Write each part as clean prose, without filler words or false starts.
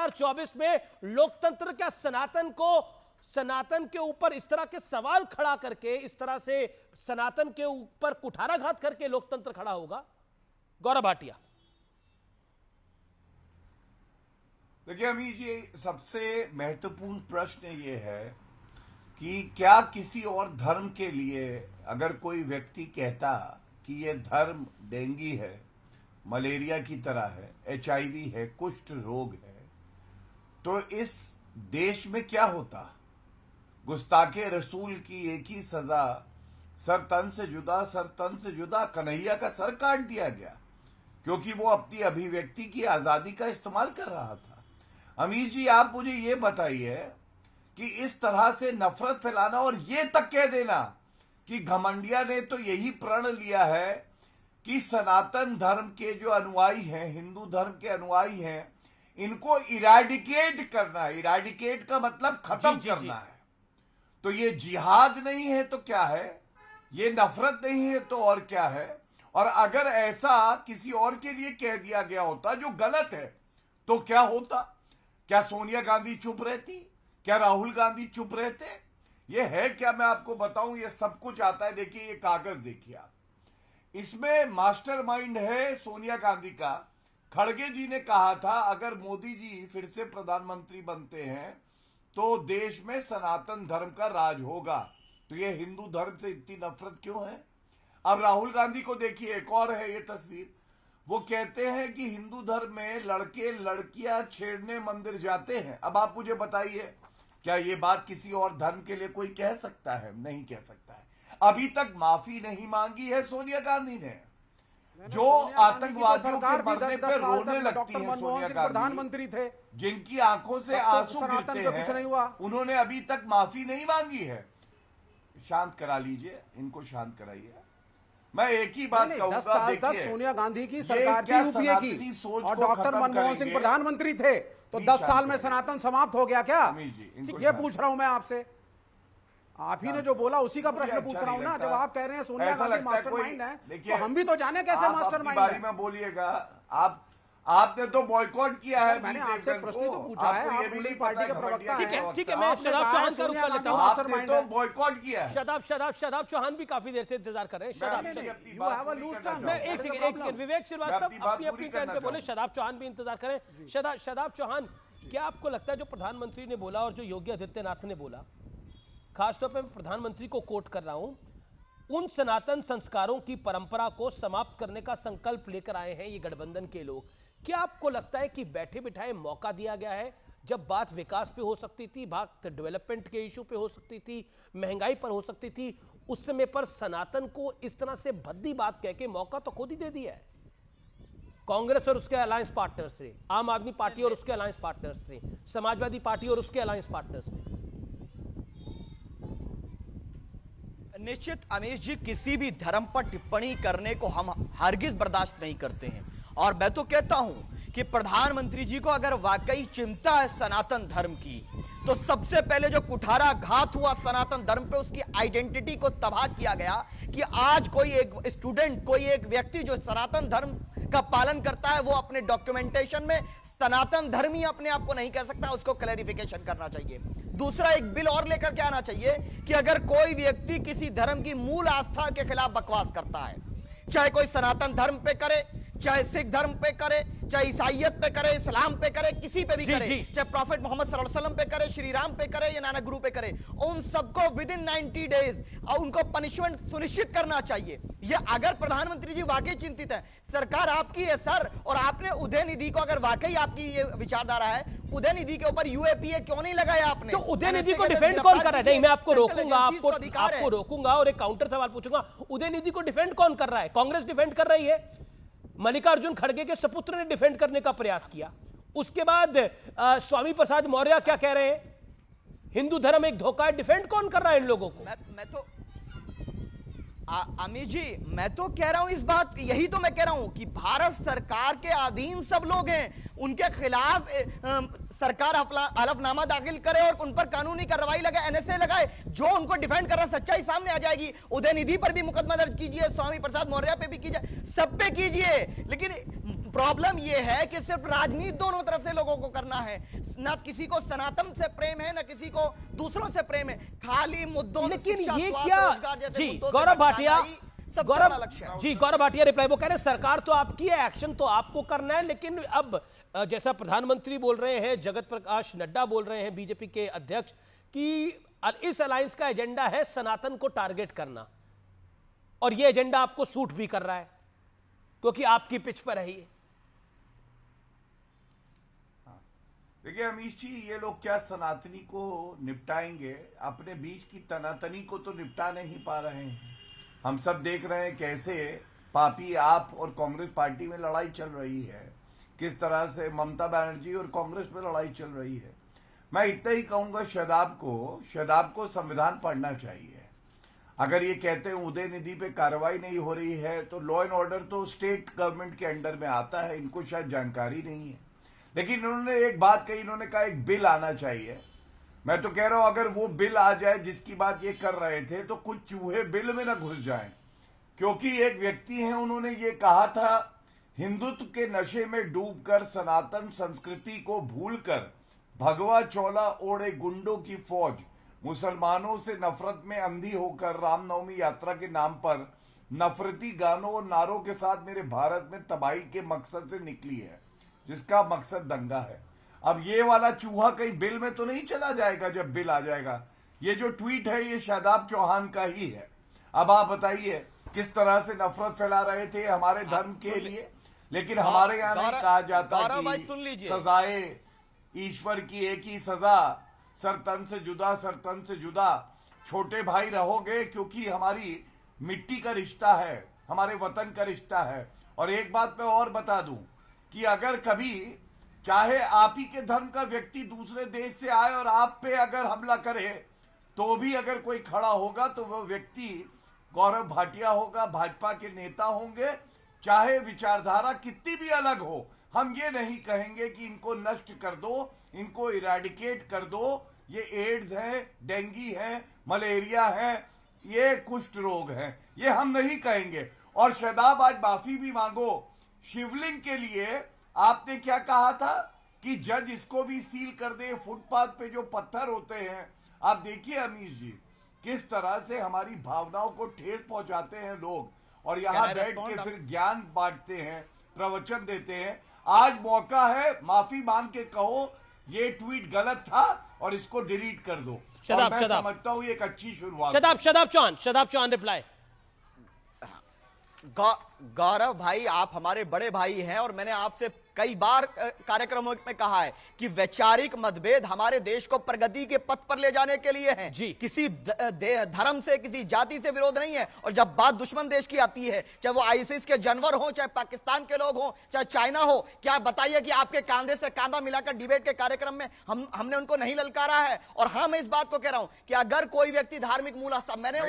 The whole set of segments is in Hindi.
2024 में लोकतंत्र क्या सनातन के ऊपर इस तरह के सवाल खड़ा करके, इस तरह से सनातन के ऊपर कुठाराघात करके लोकतंत्र खड़ा होगा? गौरव भाटिया। देखिए अमीर जी, सबसे महत्वपूर्ण प्रश्न ये है कि क्या किसी और धर्म के लिए अगर कोई व्यक्ति कहता कि ये धर्म डेंगू है, मलेरिया की तरह है, HIV है, कुष्ठ रोग है, तो इस देश में क्या होता? गुस्ताखे रसूल की एक ही सजा, सर तन से जुदा कन्हैया का सर काट दिया गया क्योंकि वो अपनी अभिव्यक्ति की आजादी का इस्तेमाल कर रहा था। अमीर जी, आप मुझे ये बताइए कि इस तरह से नफरत फैलाना और ये तक कह देना कि घमंडिया ने तो यही प्रण लिया है कि सनातन धर्म के जो अनुयायी हैं, हिंदू धर्म के अनुयायी हैं, इनको इराडिकेट करना है। इराडिकेट का मतलब खत्म करना है। तो ये जिहाद नहीं है तो क्या है? ये नफरत नहीं है तो और क्या है? और अगर ऐसा किसी और के लिए कह दिया गया होता जो गलत है तो क्या होता? क्या सोनिया गांधी चुप रहती? क्या राहुल गांधी चुप रहते? ये है क्या, मैं आपको बताऊं, ये सब कुछ आता है। देखिए ये कागज देखिए आप, इसमें मास्टरमाइंड है सोनिया गांधी का। खड़गे जी ने कहा था अगर मोदी जी फिर से प्रधानमंत्री बनते हैं तो देश में सनातन धर्म का राज होगा। तो ये हिंदू धर्म से इतनी नफरत क्यों है? अब राहुल गांधी को देखिए, एक और है ये तस्वीर। वो कहते हैं कि हिंदू धर्म में लड़के लड़कियां छेड़ने मंदिर जाते हैं। अब आप मुझे बताइए, क्या ये बात किसी और धर्म के लिए कोई कह सकता है? नहीं कह सकता है। अभी तक माफी नहीं मांगी है सोनिया गांधी ने। जो आतंकवादियों के मरने पे रोने लगती है सोनिया गांधी, प्रधानमंत्री थे, जिनकी आंखों से आंसू गिरते हैं, उन्होंने अभी तक माफी नहीं मांगी है। शांत करा लीजिए, इनको शांत कराइए। मैं एक ही बात कहूंगा, देखिए सोनिया गांधी की सरकार थी यूपीए की और डॉक्टर मनमोहन सिंह प्रधानमंत्री थे, तो 10 साल में सनातन समाप्त हो गया क्या? ये पूछ रहा हूं मैं आपसे। आप ही ने जो बोला उसी का प्रश्न पूछ रहा हूं ना। जब आप कह रहे हैं सोनिया गांधी मास्टरमाइंड है, तो हम भी तो जाने कैसे मास्टरमाइंड है। बारी में बोलिएगा। आपने तो बॉयकॉट किया है। मैंने आपसे प्रश्न तो पूछा है, आप पूरी पार्टी के प्रवक्ता हैं। ठीक है, मैं शदाब चौहान का रुख कर लेता हूं। आपने तो बॉयकॉट किया है। शदाब चौहान भी काफी देर से इंतजार कर रहे हैं। मैं एक सेकंड, विवेक श्रीवास्तव अपनी टर्न पे बोले, शदाब चौहान भी इंतजार करें। शदाब चौहान, क्या आपको लगता है जो प्रधानमंत्री ने बोला और जो योगी आदित्यनाथ ने बोला, खासतौर पर मैं प्रधानमंत्री को कोट कर रहा हूं, उन सनातन संस्कारों की परंपरा को समाप्त करने का संकल्प लेकर आए हैं ये गठबंधन के लोग। क्या आपको लगता है कि बैठे बिठाए मौका दिया गया है? जब बात विकास पे हो सकती थी, बात डेवलपमेंट के इशू पे हो सकती थी, महंगाई पर हो सकती थी, उस समय पर सनातन को इस तरह से भद्दी बात कह के मौका तो खुद ही दे दिया है। कांग्रेस और उसके अलायंस पार्टनर्स थे, आम आदमी पार्टी और उसके अलायंस पार्टनर्स थे, समाजवादी पार्टी और उसके अलायंस पार्टनर्स थे। निश्चित अमीश जी, किसी भी धर्म पर टिप्पणी करने को हम हरगिज बर्दाश्त नहीं करते हैं। और मैं तो कहता हूं कि प्रधानमंत्री जी को अगर वाकई चिंता है सनातन धर्म की, तो सबसे पहले जो कुठाराघात हुआ सनातन धर्म पे, उसकी आइडेंटिटी को तबाह किया गया कि आज कोई एक स्टूडेंट, कोई एक व्यक्ति जो सनातन धर्म का पालन करता है, वो अपने डॉक्यूमेंटेशन में सनातन धर्मी अपने आप को नहीं कह सकता, उसको क्लैरिफिकेशन करना चाहिए। दूसरा, एक बिल और लेकर के आना चाहिए कि अगर कोई व्यक्ति किसी धर्म की मूल आस्था के खिलाफ बकवास करता है, चाहे कोई सनातन धर्म पे करे, चाहे सिख धर्म पे करे, चाहे ईसाइयत पे करे, इस्लाम पे करे, किसी पे भी करे, चाहे प्रॉफेट मोहम्मद सल्लल्लाहु अलैहि वसल्लम पे करे, श्री राम पे करे या नानक गुरु पे करे, उन सबको विद इन 90 डेज और उनको पनिशमेंट सुनिश्चित करना चाहिए। ये अगर प्रधानमंत्री जी वाकई चिंतित है, सरकार आपकी है सर, और आपने उदय निधि को, अगर वाकई आपकी ये विचारधारा है, उदय निधि के ऊपर यूएपीए क्यों नहीं लगाया आपने? तो उदय निधि को डिफेंड कौन कर रहा है? नहीं, मैं आपको रोकूंगा, आपको रोकूंगा और एक काउंटर सवाल पूछूंगा। उदय निधि को डिफेंड कौन कर रहा है? कांग्रेस डिफेंड कर रही है, मल्लिकार्जुन खड़गे के सपुत्र ने डिफेंड करने का प्रयास किया। उसके बाद स्वामी प्रसाद मौर्य क्या कह रहे हैं? हिंदू धर्म एक धोखा है। डिफेंड कौन कर रहा है इन लोगों को? मैं तो अमित जी, मैं तो कह रहा हूं इस बात, यही तो मैं कह रहा हूं कि भारत सरकार के अधीन सब लोग हैं, उनके खिलाफ सरकार हलफनामा दाखिल करे और उन पर कानूनी कार्रवाई लगाए, एनएसए लगाए। जो उनको डिफेंड कर रहा है, सच्चाई सामने आ जाएगी। उदय निधि पर भी मुकदमा दर्ज कीजिए, स्वामी प्रसाद मौर्य पे भी कीजिए, सब पे कीजिए, लेकिन प्रॉब्लम यह है कि सिर्फ राजनीति दोनों तरफ से लोगों को करना है, ना किसी को सनातन से प्रेम है ना किसी को दूसरों से प्रेम है, खाली मुद्दों। लेकिन ये क्या जी गौरव भाटिया, गौरव भाटिया रिप्लाई वो कह रहे हैं सरकार तो आपकी है, एक्शन तो आपको करना है, लेकिन अब जैसा प्रधानमंत्री बोल रहे हैं, जगत प्रकाश नड्डा बोल रहे हैं, बीजेपी के अध्यक्ष, कि इस अलायंस का एजेंडा है सनातन को टारगेट करना, और यह एजेंडा आपको सूट भी कर रहा है क्योंकि आपकी पिच पर है ये। देखिए अमीश जी, ये लोग क्या सनातनी को निपटाएंगे, अपने बीच की तनातनी को तो निपटा नहीं पा रहे हैं। हम सब देख रहे हैं कैसे पापी आप और कांग्रेस पार्टी में लड़ाई चल रही है, किस तरह से ममता बनर्जी और कांग्रेस में लड़ाई चल रही है। मैं इतना ही कहूंगा शदाब को संविधान पढ़ना चाहिए। अगर ये कहते हैं उदयनिधि पे कार्रवाई नहीं हो रही है, तो लॉ एंड ऑर्डर तो स्टेट गवर्नमेंट के अंडर में आता है, इनको शायद जानकारी नहीं है। लेकिन उन्होंने एक बात कही, इन्होंने कहा एक बिल आना चाहिए। मैं तो कह रहा हूं अगर वो बिल आ जाए जिसकी बात ये कर रहे थे, तो कुछ चूहे बिल में ना घुस जाएं, क्योंकि एक व्यक्ति हैं, उन्होंने ये कहा था हिंदुत्व के नशे में डूबकर सनातन संस्कृति को भूलकर भगवा चोला ओढ़े गुंडों की फौज मुसलमानों से नफरत में अंधी होकर रामनवमी यात्रा के नाम पर नफरती गानों और नारों के साथ मेरे भारत में तबाही के मकसद से निकली है, जिसका मकसद दंगा है। अब ये वाला चूहा कहीं बिल में तो नहीं चला जाएगा जब बिल आ जाएगा। ये जो ट्वीट है ये शादाब चौहान का ही है। अब आप बताइए किस तरह से नफरत फैला रहे थे हमारे धर्म के लिए, लेकिन हमारे यहाँ नहीं कहा जाता कि सजाए ईश्वर की एक ही सजा, सर तन से जुदा, छोटे भाई रहोगे क्योंकि हमारी मिट्टी का रिश्ता है, हमारे वतन का रिश्ता है। और एक बात मैं और बता दूं कि अगर कभी चाहे आप ही के धर्म का व्यक्ति दूसरे देश से आए और आप पे अगर हमला करे, तो भी अगर कोई खड़ा होगा तो वह व्यक्ति गौरव भाटिया होगा, भाजपा के नेता होंगे, चाहे विचारधारा कितनी भी अलग हो। हम ये नहीं कहेंगे कि इनको नष्ट कर दो, इनको इरेडिकेट कर दो, ये एड्स है, डेंगी है, मलेरिया है, ये कुष्ठ रोग है, ये हम नहीं कहेंगे। और शदाब आज माफी भी मांगो। शिवलिंग के लिए आपने क्या कहा था कि जज इसको भी सील कर दे, फुटपाथ पे जो पत्थर होते हैं। आप देखिए अमीश जी किस तरह से हमारी भावनाओं को ठेस पहुंचाते हैं लोग, और यहाँ बैठ के फिर ज्ञान बांटते हैं, प्रवचन देते हैं। आज मौका है, माफी मांग के कहो ये ट्वीट गलत था और इसको डिलीट कर दो। शदाब मैं समझता हूँ ये एक अच्छी शुरुआत। शदाब चौहान रिप्लाई। गौरव भाई, आप हमारे बड़े भाई हैं और मैंने आपसे कई बार कार्यक्रमों में कहा है कि वैचारिक मतभेद हमारे देश को प्रगति के पथ पर ले जाने के लिए हैं। किसी धर्म से, किसी जाति से विरोध नहीं है। और जब बात दुश्मन देश की आती है, चाहे वो आईसिस के जानवर हो, चाहे पाकिस्तान के लोग हो, चाहे चाइना हो, क्या बताइए कि आपके कांधे से कांधा मिलाकर डिबेट के कार्यक्रम में हमने उनको नहीं ललकारा है। और हाँ, मैं इस बात को कह रहा हूं कि अगर कोई व्यक्ति धार्मिक मूल, मैंने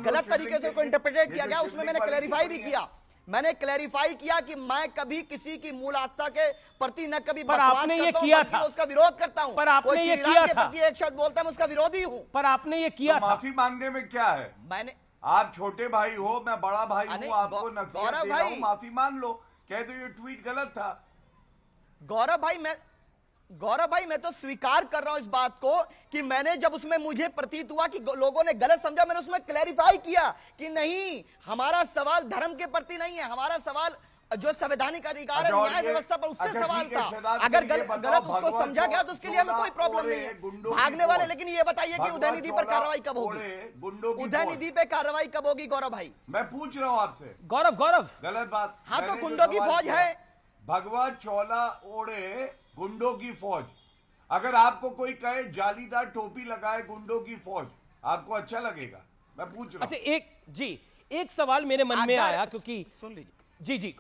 गलत तरीके से इंटरप्रिटेट किया गया, उसमें मैंने क्लैरिफाई भी किया। मैंने क्लैरिफाई किया कि मैं कभी किसी की मूल आस्था के प्रति न कभी पर आपने ये किया था, उसका विरोध करता हूं। पर आपने ये किया था, एक शब्द बोलता है मैं उसका विरोधी हूं। पर आपने ये किया था। माफी मांगने में क्या है? मैंने, आप छोटे भाई हो, मैं बड़ा भाई हूं, आपको नसीहत दे रहा हूं, माफी मांग लो, कह दो ये ट्वीट गलत था। गौरव भाई मैं तो स्वीकार कर रहा हूं इस बात को कि मैंने जब उसमें मुझे प्रतीत हुआ कि लोगों ने गलत समझा, मैंने उसमें क्लैरिफाई किया कि नहीं, हमारा सवाल धर्म के प्रति नहीं है, हमारा सवाल जो संवैधानिक अधिकार है न्याय व्यवस्था पर, उससे सवाल था। अगर गलत उसको समझा गया तो उसके लिए हमें कोई प्रॉब्लम नहीं है, भागने वाले। लेकिन ये बताइए कि उदयनिधि पर कार्रवाई कब होगी? उदयनिधि पे कार्रवाई कब होगी गौरव भाई? मैं पूछ रहा हूं आपसे। गौरव गलत बात। हाँ, तो गुंडों की फौज है, भगवा चोला ओढ़े गुंडों की फौज। अगर आपको कोई कहे जालीदार टोपी लगाए गुंडों की फौज, आपको अच्छा लगेगा? मैं पूछ रहा हूं। अच्छा, एक सवाल मेरे मन में आया, क्योंकि सुन लीजिए। जी,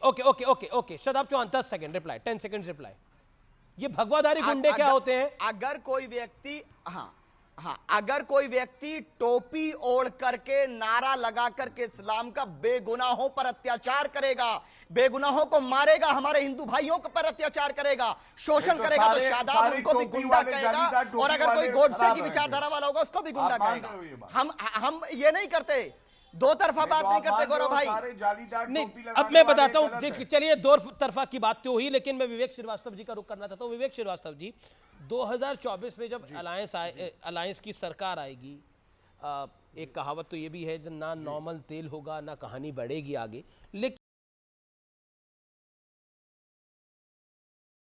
okay. Shadab Chauhan 10 second reply, 10 second reply. ये भगवाधारी गुंडे क्या होते हैं? अगर कोई व्यक्ति, अगर कोई व्यक्ति टोपी ओढ़ करके, नारा लगा करके इस्लाम का बेगुनाहों पर अत्याचार करेगा, बेगुनाहों को मारेगा, हमारे हिंदू भाइयों पर अत्याचार करेगा, शोषण करेगा, तो शादाब उनको भी गुंडा कहेगा। और अगर कोई गोडसे की विचारधारा वाला होगा उसको भी गुंडा कहेगा। हम ये नहीं करते। दो तरफा बात नहीं करते गौरव भाई। सारे जालीदार नहीं, टोपी अब लगाने मैं वाले बताता गलत हूं, हैं। चलिए दो तरफा की बात तो हुई, लेकिन मैं विवेक श्रीवास्तव जी का रुख करना चाहता हूं। विवेक श्रीवास्तव जी, 2024 में जब अलायंस की सरकार आएगी, एक कहावत तो ये भी है, ना नॉर्मल तेल होगा ना कहानी बढ़ेगी आगे, लेकिन